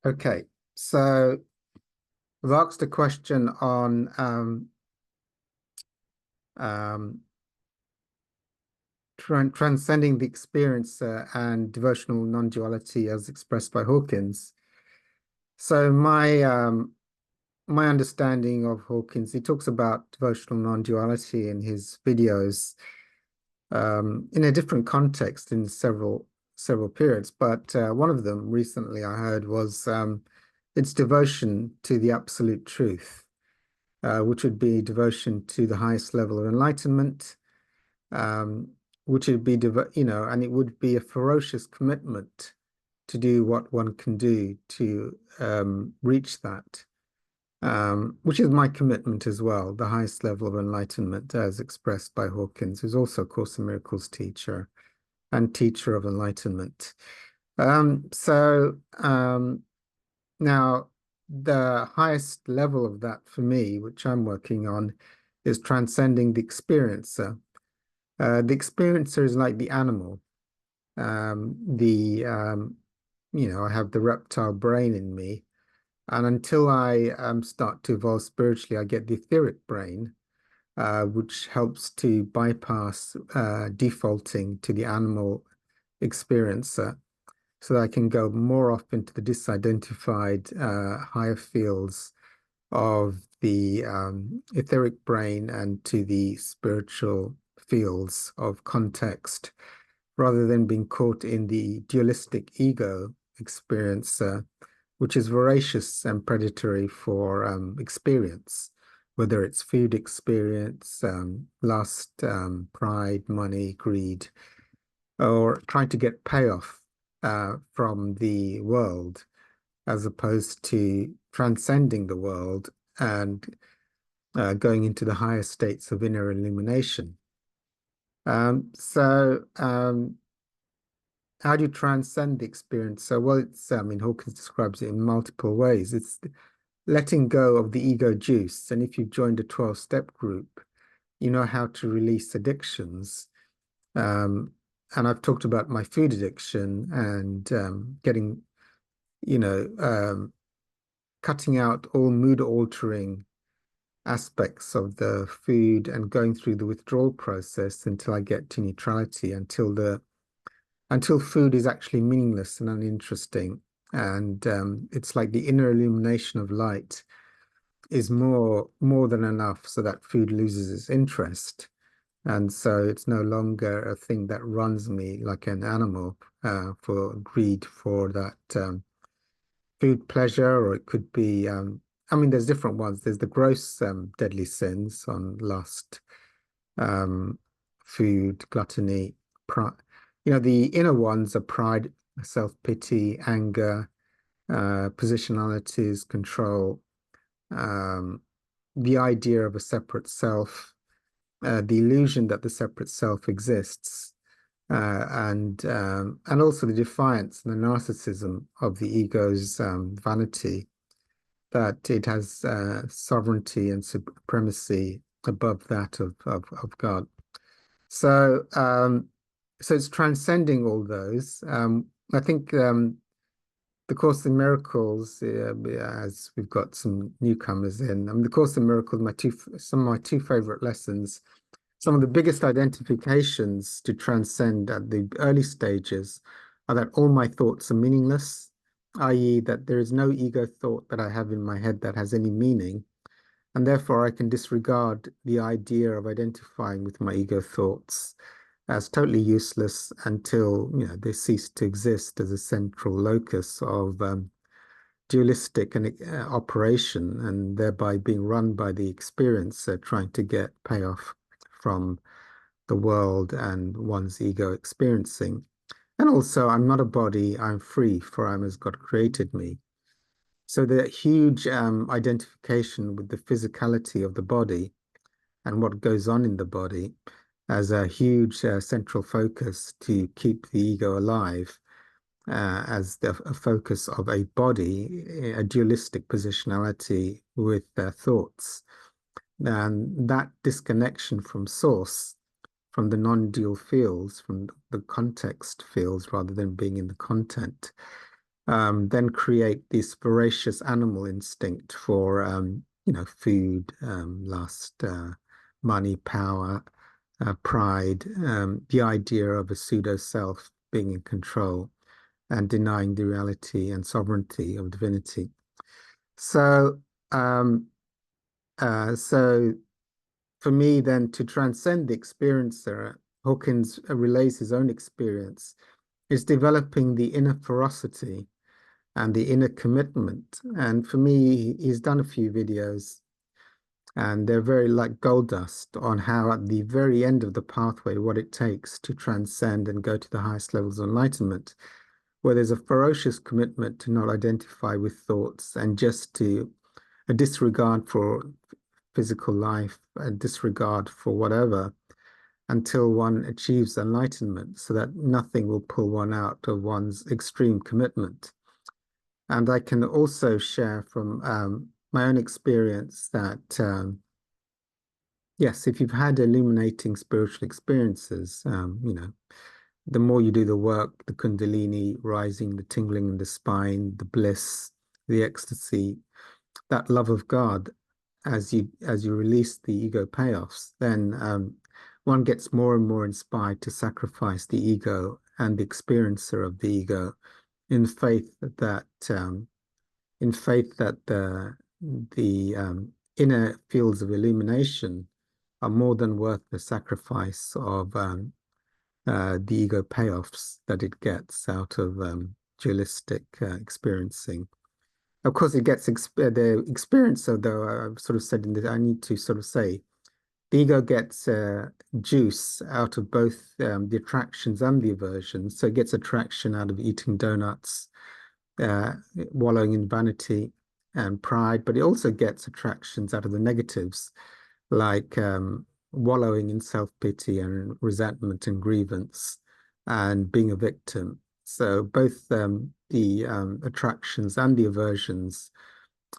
Okay, so I've asked a question on um, transcending the experience and devotional non-duality as expressed by Hawkins. So my understanding of Hawkins, he talks about devotional non-duality in his videos in a different context in several periods. But one of them recently I heard was its devotion to the absolute truth. Which would be devotion to the highest level of enlightenment, um, which would be, and it would be a ferocious commitment to do what one can do to reach that, which is my commitment as well, the highest level of enlightenment as expressed by Hawkins, who's also Course in Miracles teacher and teacher of enlightenment. Now, the highest level of that for me, which I'm working on, is transcending the experiencer. The experiencer is like the animal. I have the reptile brain in me, and until I start to evolve spiritually, I get the etheric brain, which helps to bypass defaulting to the animal experiencer so that I can go more off into the disidentified higher fields of the etheric brain and to the spiritual fields of context, rather than being caught in the dualistic ego experience, which is voracious and predatory for experience, whether it's food experience, lust, pride, money, greed, or trying to get payoff from the world, as opposed to transcending the world and going into the higher states of inner illumination. How do you transcend the experience? So, well, Hawkins describes it in multiple ways. It's letting go of the ego juice. And if you've joined a 12-step group, you know how to release addictions. And I've talked about my food addiction and getting, cutting out all mood altering aspects of the food and going through the withdrawal process until I get to neutrality, until food is actually meaningless and uninteresting. And it's like the inner illumination of light is more than enough so that food loses its interest. And so it's no longer a thing that runs me like an animal for greed for that food pleasure, or it could be, there's different ones. There's the gross deadly sins on lust, food, gluttony, pride. The inner ones are pride, self-pity, anger, positionalities, control, the idea of a separate self, the illusion that the separate self exists, and also the defiance and the narcissism of the ego's vanity, that it has sovereignty and supremacy above that of God. So so it's transcending all those. I think the Course in Miracles, as we've got some newcomers in, the Course in Miracles, some of my two favorite lessons, some of the biggest identifications to transcend at the early stages are that all my thoughts are meaningless, i.e., that there is no ego thought that I have in my head that has any meaning, and therefore I can disregard the idea of identifying with my ego thoughts as totally useless until they cease to exist as a central locus of dualistic and operation, and thereby being run by the experiencer trying to get payoff from the world and one's ego experiencing. And also, I'm not a body, I'm free, for I'm as God created me. So the huge identification with the physicality of the body and what goes on in the body as a huge central focus to keep the ego alive, as a focus of a body, a dualistic positionality with their thoughts. And that disconnection from source, from the non-dual fields, from the context fields, rather than being in the content, then create this voracious animal instinct for, food, lust, money, power, pride, the idea of a pseudo self being in control and denying the reality and sovereignty of divinity. So, um, so for me, then to transcend the experiencer, Hawkins relays his own experience, is developing the inner ferocity and the inner commitment. And for me, he's done a few videos, and they're very like gold dust on how at the very end of the pathway, what it takes to transcend and go to the highest levels of enlightenment, where there's a ferocious commitment to not identify with thoughts and just to a disregard for physical life, a disregard for whatever, until one achieves enlightenment, so that nothing will pull one out of one's extreme commitment. And I can also share from my own experience that, yes, if you've had illuminating spiritual experiences, the more you do the work, the Kundalini rising, the tingling in the spine, the bliss, the ecstasy, that love of God, as you release the ego payoffs, then one gets more and more inspired to sacrifice the ego and the experiencer of the ego in faith that the inner fields of illumination are more than worth the sacrifice of the ego payoffs that it gets out of dualistic experiencing. Of course, it gets the experiencer, though. I've sort of said in this, I need to sort of say the ego gets juice out of both the attractions and the aversions. So it gets attraction out of eating donuts, wallowing in vanity and pride, but it also gets attractions out of the negatives, like wallowing in self-pity and resentment and grievance and being a victim. So both the attractions and the aversions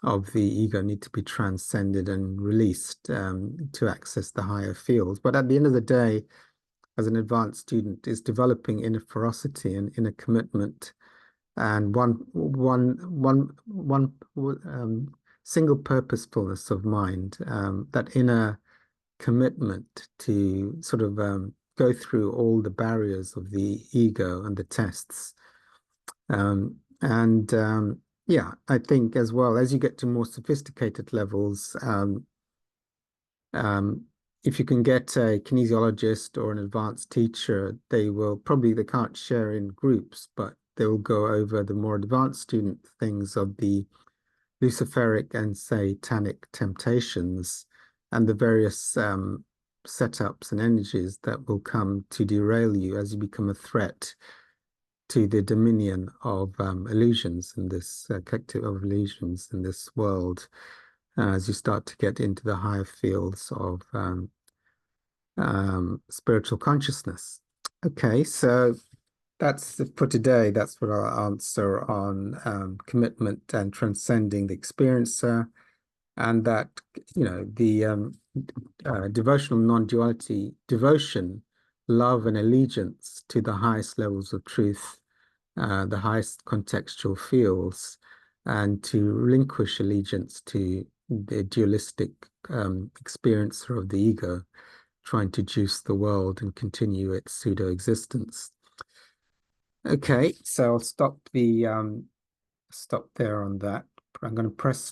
of the ego need to be transcended and released to access the higher fields. But at the end of the day, as an advanced student, is developing inner ferocity and inner commitment and one single purposefulness of mind, that inner commitment to sort of go through all the barriers of the ego and the tests. And yeah, I think as well as you get to more sophisticated levels, if you can get a kinesiologist or an advanced teacher, they can't share in groups, but they will go over the more advanced student things of the Luciferic and Satanic temptations and the various setups and energies that will come to derail you as you become a threat to the dominion of illusions in this collective of illusions in this world, as you start to get into the higher fields of spiritual consciousness. Okay, so that's for today. That's what I'll answer on commitment and transcending the experiencer, and that the devotional non-duality, devotion, love, and allegiance to the highest levels of truth, the highest contextual fields, and to relinquish allegiance to the dualistic experiencer of the ego, trying to juice the world and continue its pseudo existence. Okay, so I'll stop there on that. I'm going to press